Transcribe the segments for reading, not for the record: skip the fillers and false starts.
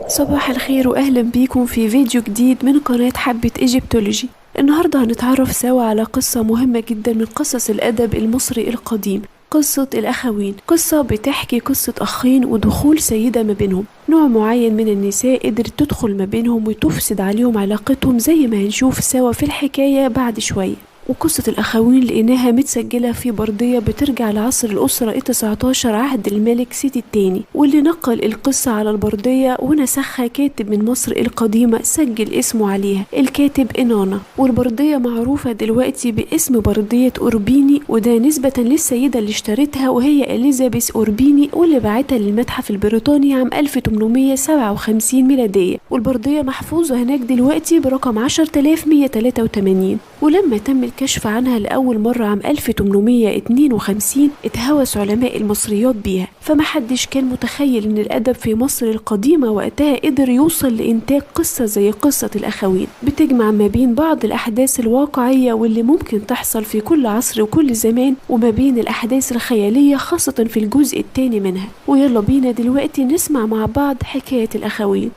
صباح الخير وأهلا بيكم في فيديو جديد من قناة حبة إيجيبتولوجي. النهاردة هنتعرف سوا على قصة مهمة جدا من قصص الأدب المصري القديم، قصة الأخوين. قصة بتحكي قصة أخين ودخول سيدة ما بينهم. نوع معين من النساء قدرت تدخل ما بينهم وتفسد عليهم علاقتهم زي ما هنشوف سوا في الحكاية بعد شوية. وقصة الأخوين لقيناها متسجلة في بردية بترجع لعصر الأسرة 19 عهد الملك سيتي الثاني، واللي نقل القصة على البردية ونسخها كاتب من مصر القديمة سجل اسمه عليها، الكاتب إنانا. والبردية معروفة دلوقتي باسم بردية أوربيني، وده نسبة للسيدة اللي اشترتها وهي إليزابيث أوربيني، واللي باعتها للمتحف البريطاني عام 1857 ميلادية. والبردية محفوظة هناك دلوقتي برقم 10183. ولما تم الكشف عنها لأول مرة عام 1852 اتهوس علماء المصريات بيها، فمحدش كان متخيل ان الأدب في مصر القديمة وقتها قدر يوصل لإنتاج قصة زي قصة الأخوين، بتجمع ما بين بعض الأحداث الواقعية واللي ممكن تحصل في كل عصر وكل زمان، وما بين الأحداث الخيالية خاصة في الجزء الثاني منها. ويلا بينا دلوقتي نسمع مع بعض حكاية الأخوين.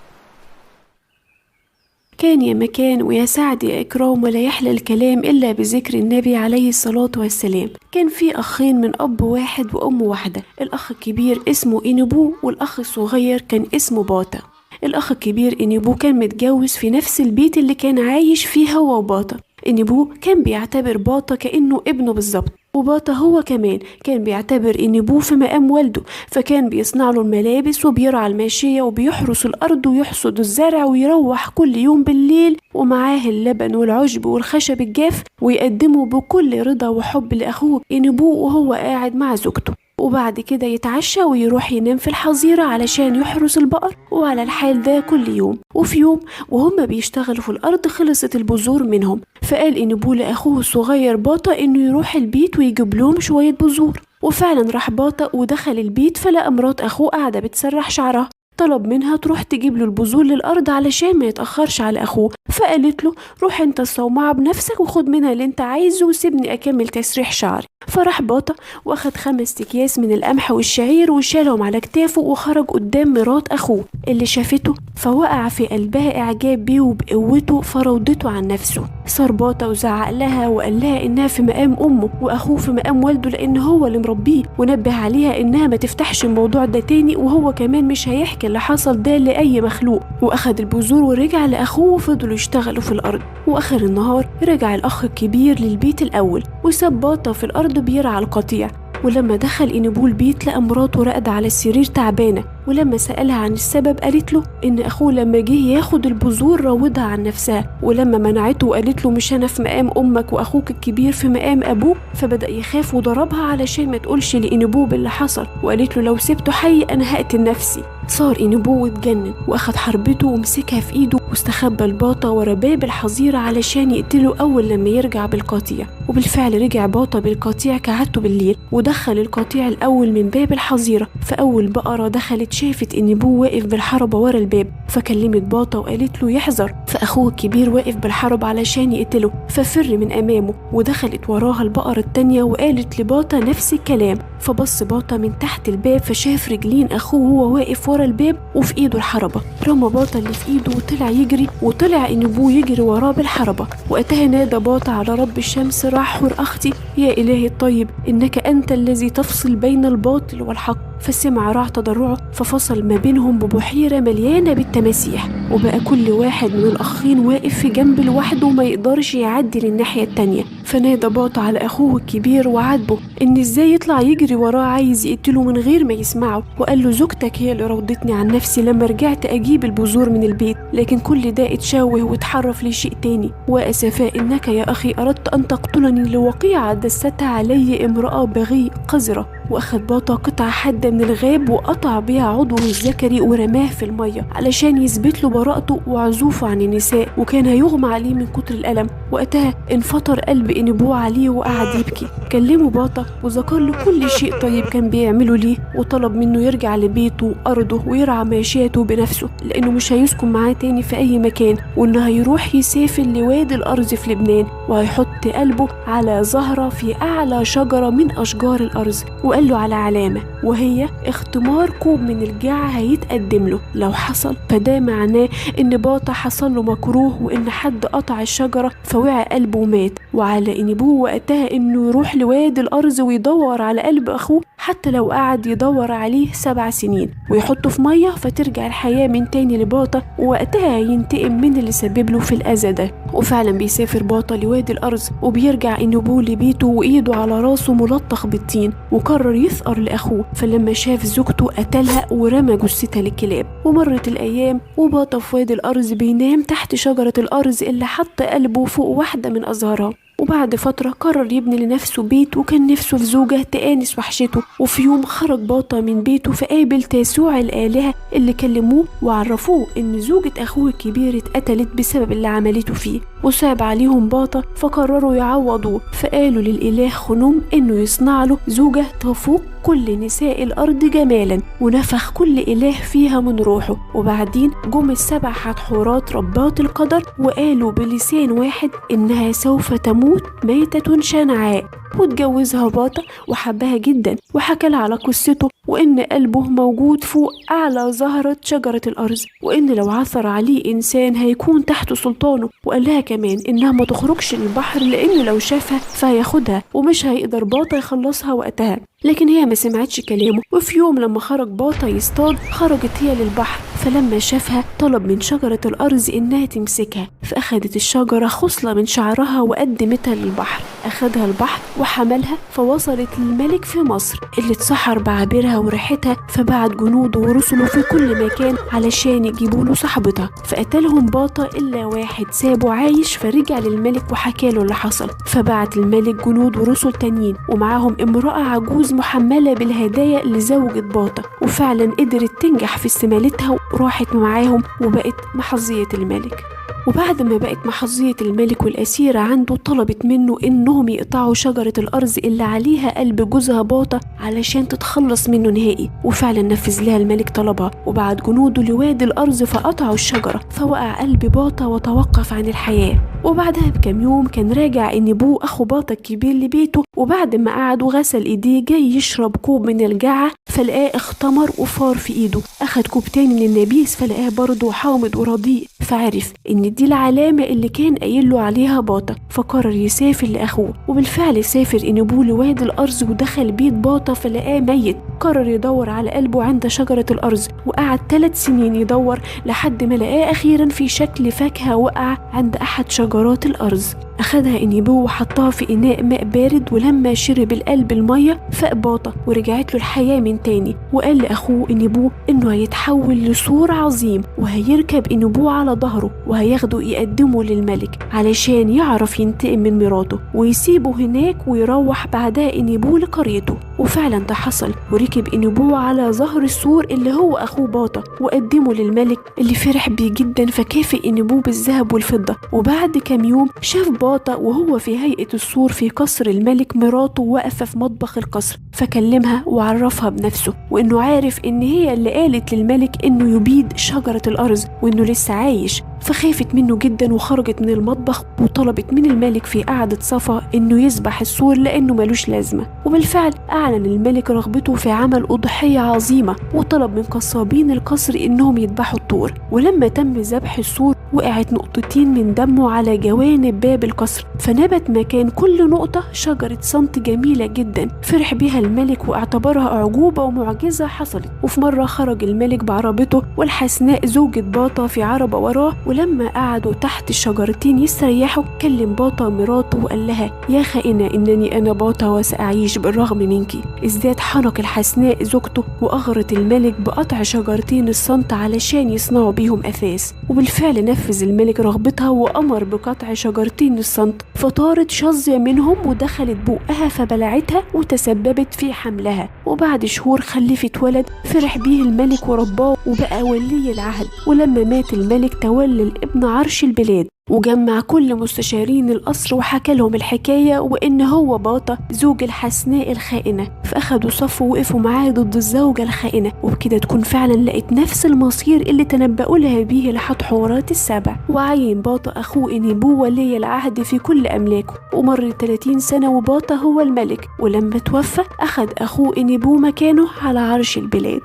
كان يا مكان ويا سعد يا إكرام ولا يحلى الكلام إلا بذكر النبي عليه الصلاة والسلام. كان في أخين من أب واحد وأم واحدة. الأخ الكبير اسمه إنبو والأخ الصغير كان اسمه باطا. الأخ الكبير إنبو كان متجوز في نفس البيت اللي كان عايش فيه هو وباطا. إنبو كان بيعتبر باطا كأنه ابنه بالظبط، وباطا هو كمان كان بيعتبر إنبو في مقام والده، فكان بيصنع له الملابس وبيرعى الماشية وبيحرس الأرض ويحصد الزرع ويروح كل يوم بالليل ومعاه اللبن والعشب والخشب الجاف ويقدمه بكل رضا وحب لأخوه إنبو وهو قاعد مع زوجته. وبعد كده يتعشى ويروح ينام في الحظيرة علشان يحرس البقر، وعلى الحال ده كل يوم. وفي يوم وهم بيشتغلوا في الأرض خلصت البذور منهم، فقال إنبو لأخوه الصغير باطا إنه يروح البيت ويجيب لهم شوية بذور. وفعلا راح باطا ودخل البيت فلقى مرات أخوه قاعدة بتسرح شعرها. طلب منها تروح تجيب له البذور للأرض علشان ما يتأخرش على أخوه، فقالت له روح انت الصومعة بنفسك وخد منها اللي انت عايزه وسيبني أكمل تسريح شعري. فراح باطا واخد 5 أكياس من القمح والشعير وشالهم على كتافه وخرج قدام مرات أخوه اللي شافته، فوقع في قلبها إعجاب بيه وبقوته فروضته عن نفسه. صار باطا وزعق لها وقال لها إنها في مقام أمه وأخوه في مقام والده لأن هو اللي مربيه، ونبه عليها إنها ما تفتحش الموضوع ده تاني، وهو كمان مش هيحكي اللي حصل ده لأي مخلوق. وأخد البذور ورجع لأخوه وفضلوا يشتغلوا في الأرض. وآخر النهار رجع الأخ الكبير للبيت الأول وساب باطا في الأرض بيرعى القطيع. ولما دخل إنبو البيت لقى مراته راقدة على السرير تعبانة، ولما سألها عن السبب قالت له إن أخوه لما جه ياخد البذور راودها عن نفسها، ولما منعته وقالت له مش أنا في مقام أمك وأخوك الكبير في مقام أبوك، فبدأ يخاف وضربها علشان ما تقولش لإنبو باللي حصل، وقالت له لو سبته حي أنا هقتل نفسي. صار إنبو واتجنن وأخد حربته ومسكها في إيده واستخبى الباطا ورا باب الحظيرة علشان يقتله أول لما يرجع بالقطيع. وبالفعل رجع باطا بالقطيع كعادته بالليل ودخل القطيع الأول من باب الحظيرة. فأول بقرة دخلت شافت إنبو واقف بالحربة ورا الباب، فكلمت باطا وقالت له يحذر، فأخوه الكبير واقف بالحرب علشان يقتله ففر من أمامه. ودخلت وراها البقرة التانية وقالت لباطا نفس الكلام، فبص باطا من تحت الباب فشاف رجلين أخوه وهو واقف ورا الباب وفي إيده الحربة. رمى باطا اللي في إيده وطلع يجري، وطلع إنبو يجري وراه بالحربة. وقتها نادى باطا على رب الشمس راحور أختي يا إلهي الطيب إنك أنت الذي تفصل بين الباطل والحق. فسمع راع تضرعه ففصل ما بينهم ببحيرة مليانة بالتماسيح، وبقى كل واحد من الأخين واقف في جنب لوحده وما يقدرش يعدي للناحية التانية. فنادى باطا على أخوه الكبير وعاتبه إن إزاي يطلع يجري وراه عايز يقتله من غير ما يسمعه، وقال له زوجتك هي اللي روضتني عن نفسي لما رجعت أجيب البذور من البيت، لكن كل ده اتشوه واتحرف لشيء تاني. وأسفا إنك يا أخي أردت أن تقتلني لوقيعة دستها علي امرأة بغي قذرة. وأخذ باطا قطعة حادة من الغاب وقطع بيها عضوه الذكري ورماه في المية علشان يثبت له براءته وعزوفه عن النساء، وكان هيغمى عليه من كتر الألم. وقتها انفطر قلب إنبو عليه وقعد يبكي. كلمه باطا وذكر له كل شيء طيب كان بيعمله ليه، وطلب منه يرجع لبيته وأرضه ويرعى ماشيته بنفسه لأنه مش هيسكن معاه تاني في أي مكان، وإنه هيروح يسافر لوادي الأرز في لبنان وهيحط قلبه على زهرة في أعلى شجرة من أشجار الأرز. وقال وقال له على علامة، وهي اختمار كوب من الجعة هيتقدم له. لو حصل فده معناه إن باطا حصل له مكروه وإن حد قطع الشجرة فوقع قلبه ومات، وعلى إنبوه وقتها إنه يروح لوادي الأرز ويدور على قلب أخوه حتى لو قعد يدور عليه 7 سنين، ويحطه في مية فترجع الحياة من تاني لباطا، ووقتها ينتقم من اللي سبب له في الأذى ده. وفعلا بيسافر باطا لوادي الأرز وبيرجع إنبوه لبيته وإيده على راسه ملطخ بالطين، وقرر يثأر لأخوه، فلما شاف زوجته قتلها ورمى جثتها للكلاب. ومرت الأيام وباطا في وادي الأرز بينام تحت شجرة الأرز اللي حط قلبه فوق واحدة من أزهارها. وبعد فترة قرر يبني لنفسه بيت، وكان نفسه في زوجة تآنس وحشته. وفي يوم خرج باطا من بيته فقابل تاسوع الآلهة اللي كلموه وعرفوه إن زوجة أخوه الكبير اتقتلت بسبب اللي عملته فيه، وصعب عليهم باطا فقرروا يعوضوه، فقالوا للإله خنوم إنه يصنع له زوجة تفوق كل نساء الأرض جمالا، ونفخ كل إله فيها من روحه. وبعدين جم ال7 حتحورات ربات القدر وقالوا بلسان واحد إنها سوف تموت ميتة شنعاء، واتجوزها باطا وحبها جدا، وحكى لها على قصته وإن قلبه موجود فوق أعلى زهرة شجرة الأرز، وإن لو عثر عليه إنسان هيكون تحت سلطانه. وقال لها كمان إنها ما تخرجش للبحر لأنه لو شافها فهياخدها ومش هيقدر باطا يخلصها وقتها. لكن هي ما سمعتش كلامه، وفي يوم لما خرج باطا يصطاد خرجت هي للبحر، فلما شافها طلب من شجرة الأرز إنها تمسكها، فأخدت الشجرة خصلة من شعرها وقدمتها للبحر. أخدها البحر وحملها فوصلت للملك في مصر اللي اتسحر بعابرها وريحتها، فبعت جنوده ورسله في كل مكان علشان يجيبوا له صاحبتها، فقتلهم باطا إلا واحد سابه عايش، فرجع للملك وحكى له اللي حصل. فبعت الملك جنود ورسل تانيين ومعاهم امرأة عجوز محملة بالهدايا لزوجة باطا، وفعلا قدرت تنجح في استمالتها وراحت معاهم وبقت محظية الملك. وبعد ما بقت محظية الملك والأسيرة عنده طلبت منه إنهم يقطعوا شجرة الأرز اللي عليها قلب جوزها باطا علشان تتخلص منه نهائي، وفعلا نفذ لها الملك طلبها وبعت جنوده لوادي الأرز فقطعوا الشجرة، فوقع قلب باطا وتوقف عن الحياة. وبعدها بكم يوم كان راجع إنبوه أخو باطا الكبير لبيته، وبعد ما قعد وغسل إيديه جاي يشرب كوب من الجعة فلقاه اختمر وفار في إيده. أخد كوب تاني من النبيذ فلقاه برضه حامض ورديء، فعرف إن دي العلامة اللي كان قايل له عليها باطا، فقرر يسافر لأخوه. وبالفعل سافر إنبوه لوادي الأرز ودخل بيت باطا فلقاه ميت. قرر يدور على قلبه عند شجرة الأرز، وقعد 3 سنين يدور لحد ما لقاه أخيرا في شكل فاكهة وقع عند أحد شجرات الأرز. أخدها إنبوه وحطها في إناء ماء بارد، ولما شرب القلب المية فاق باطا ورجعت له الحياة من تاني. وقال لأخوه إنبوه إنه هيتحول لسور عظيم وهيركب إنبوه على ظهره وهياخده يقدمه للملك علشان يعرف ينتقم من مراته ويسيبه هناك ويروح بعدها إنبوه لقريته. وفعلا ده حصل، وركب إنبوه على ظهر السور اللي هو أخوه باطا وقدمه للملك اللي فرح بيه جدا، فكافئ إنبوه بالذهب والفضة. وبعد كام يوم شاف باطا وهو في هيئة السور في قصر الملك مراته واقفة في مطبخ القصر، فكلمها وعرفها بنفسه وإنه عارف إن هي اللي قالت للملك إنه يبيد شجرة الأرز وإنه لسه عايش. فخافت منه جدا وخرجت من المطبخ وطلبت من الملك في قعدة صفا إنه يذبح السور لأنه ملوش لازمة. وبالفعل أعلن الملك رغبته في عمل أضحية عظيمة وطلب من قصابين القصر إنهم يذبحوا الطور. ولما تم ذبح السور وقعت نقطتين من دمه على جوانب باب القصر، فنبت مكان كل نقطة شجرة صنت جميلة جدا فرح بها الملك واعتبرها أعجوبة ومعجزة حصلت. وفي مرة خرج الملك بعربته والحسناء زوجة باطا في عربة وراه، ولما قعدوا تحت الشجرتين يستريحوا كلم باطا مراته وقال لها: يا خائنة إنني أنا باطا وسأعيش بالرغم منك. ازداد حنق الحسناء زوجته وأغرت الملك بقطع شجرتين الصنت علشان يصنعوا بيهم أثاث. وبالفعل نفذ الملك رغبتها وأمر بقطع شجرتين الصنت، فطارت شظية منهم ودخلت بقها فبلعتها وتسببت في حملها. وبعد شهور خلفت ولد فرح بيه الملك ورباه وبقى ولي العهد. ولما مات الملك تولى الابن عرش البلاد. وجمع كل مستشارين القصر وحكى لهم الحكاية وإن هو باطا زوج الحسناء الخائنة، فأخدوا صف ووقفوا معاه ضد الزوجة الخائنة، وبكده تكون فعلا لقيت نفس المصير اللي تنبأوا لها بيه الحتحورات السبع. وعين باطا أخوه إنيبو ولي العهد في كل أملاكه، ومر 30 سنة وباطا هو الملك، ولما توفى أخد أخوه إنيبو مكانه على عرش البلاد.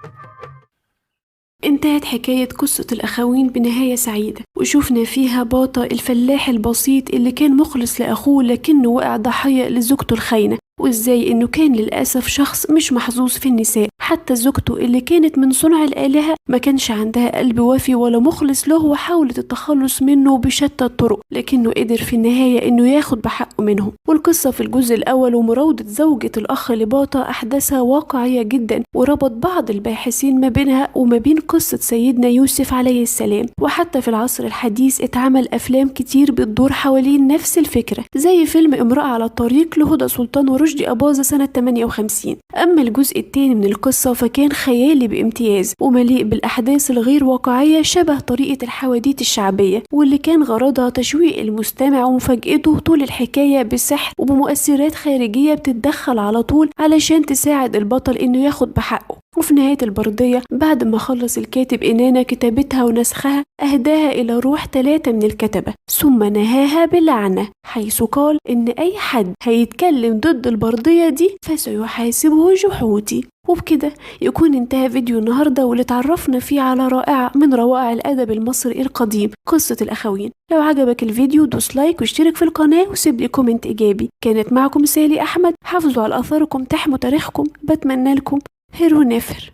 انتهت حكاية قصة الأخوين بنهاية سعيدة، وشوفنا فيها باطا الفلاح البسيط اللي كان مخلص لأخوه لكنه وقع ضحية لزوجته الخاينة، وإزاي إنه كان للأسف شخص مش محظوظ في النساء. حتى زوجته اللي كانت من صنع الآلهة ما كانش عندها قلب وافي ولا مخلص له، وحاولت التخلص منه بشتى الطرق، لكنه قدر في النهاية إنه ياخد بحقه منهم. والقصة في الجزء الأول ومراودة زوجة الأخ لباطا أحداثها واقعية جدا، وربط بعض الباحثين ما بينها وما بين قصة سيدنا يوسف عليه السلام. وحتى في العصر الحديث اتعمل أفلام كتير بتدور حوالين نفس الفكرة، زي فيلم امرأة على الطريق لهدى سلطان ورشدي أباظة سنة 58. أما الجزء الثاني من القصة فكان خيالي بامتياز ومليء بالأحداث الغير واقعية شبه طريقة الحواديت الشعبية، واللي كان غرضها تشويق المستمع ومفاجأته طول الحكاية بسحر وبمؤثرات خارجية بتتدخل على طول علشان تساعد البطل إنه ياخد بحقه. وفي نهاية البردية بعد ما خلص الكاتب إنانا كتابتها ونسخها أهداها إلى روح 3 من الكتبة، ثم نهاها باللعنة، حيث قال إن أي حد هيتكلم ضد البردية دي فسيحاسبه جحودي. وبكده يكون انتهى فيديو النهاردة واللي تعرفنا فيه على رائعة من روائع الأدب المصري القديم، قصة الأخوين. لو عجبك الفيديو دوس لايك واشترك في القناة وسيب لي كومنت إيجابي. كانت معكم سالي أحمد، حافظوا على أثاركم تحموا تاريخكم، بتمنى لكم هيرو نفر.